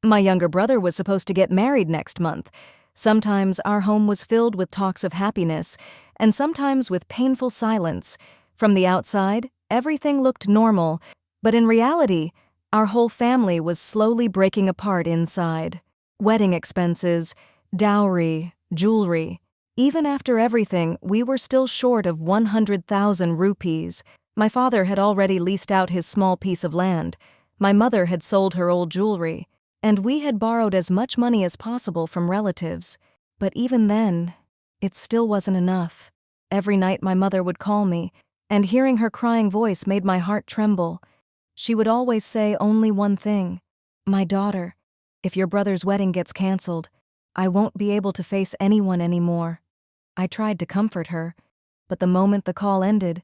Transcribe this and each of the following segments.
My younger brother was supposed to get married next month. Sometimes our home was filled with talks of happiness, and sometimes with painful silence. From the outside, everything looked normal, but in reality, our whole family was slowly breaking apart inside. Wedding expenses, dowry, jewelry. Even after everything, we were still short of 100,000 rupees. My father had already leased out his small piece of land. My mother had sold her old jewelry, and we had borrowed as much money as possible from relatives. But even then, it still wasn't enough. Every night my mother would call me, and hearing her crying voice made my heart tremble. She would always say only one thing: "My daughter, if your brother's wedding gets canceled, I won't be able to face anyone anymore." I tried to comfort her, but the moment the call ended,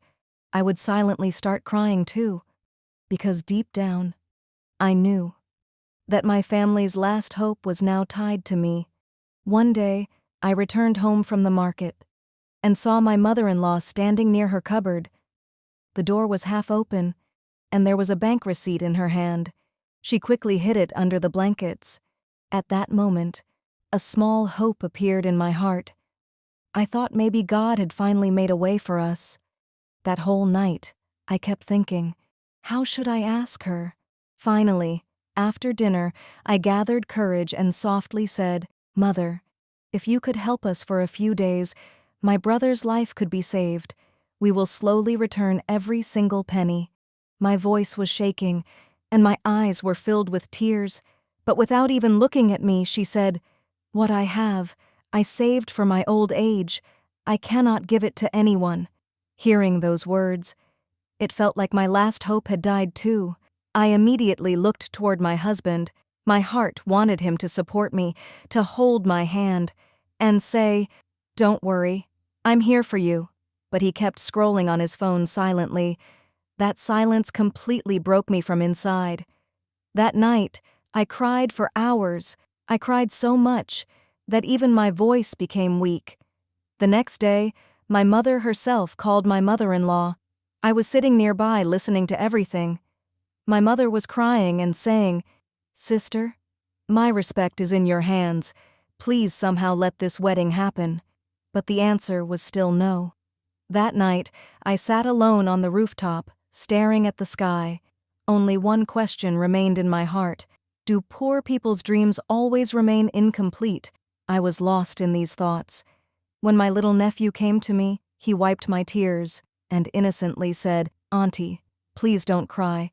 I would silently start crying too, because deep down, I knew that my family's last hope was now tied to me. One day, I returned home from the market and saw my mother-in-law standing near her cupboard. The door was half open, and there was a bank receipt in her hand. She quickly hid it under the blankets. At that moment, a small hope appeared in my heart. I thought maybe God had finally made a way for us. That whole night, I kept thinking, how should I ask her? Finally, after dinner, I gathered courage and softly said, "Mother, if you could help us for a few days, my brother's life could be saved. We will slowly return every single penny." My voice was shaking, and my eyes were filled with tears, but without even looking at me, she said, "What I have, I saved for my old age. I cannot give it to anyone." Hearing those words, it felt like my last hope had died too. I immediately looked toward my husband. My heart wanted him to support me, to hold my hand, and say, "Don't worry, I'm here for you." But he kept scrolling on his phone silently. That silence completely broke me from inside. That night, I cried for hours. I cried so much that even my voice became weak. The next day, my mother herself called my mother-in-law. I was sitting nearby listening to everything. My mother was crying and saying, "Sister, my respect is in your hands. Please somehow let this wedding happen." But the answer was still no. That night, I sat alone on the rooftop, staring at the sky. Only one question remained in my heart. Do poor people's dreams always remain incomplete? I was lost in these thoughts. When my little nephew came to me, he wiped my tears and innocently said, "Auntie, please don't cry.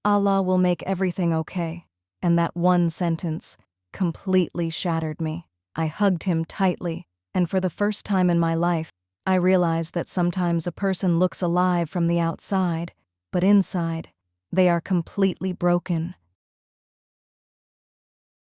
Allah will make everything okay." And that one sentence completely shattered me. I hugged him tightly, and for the first time in my life, I realized that sometimes a person looks alive from the outside, but inside, they are completely broken.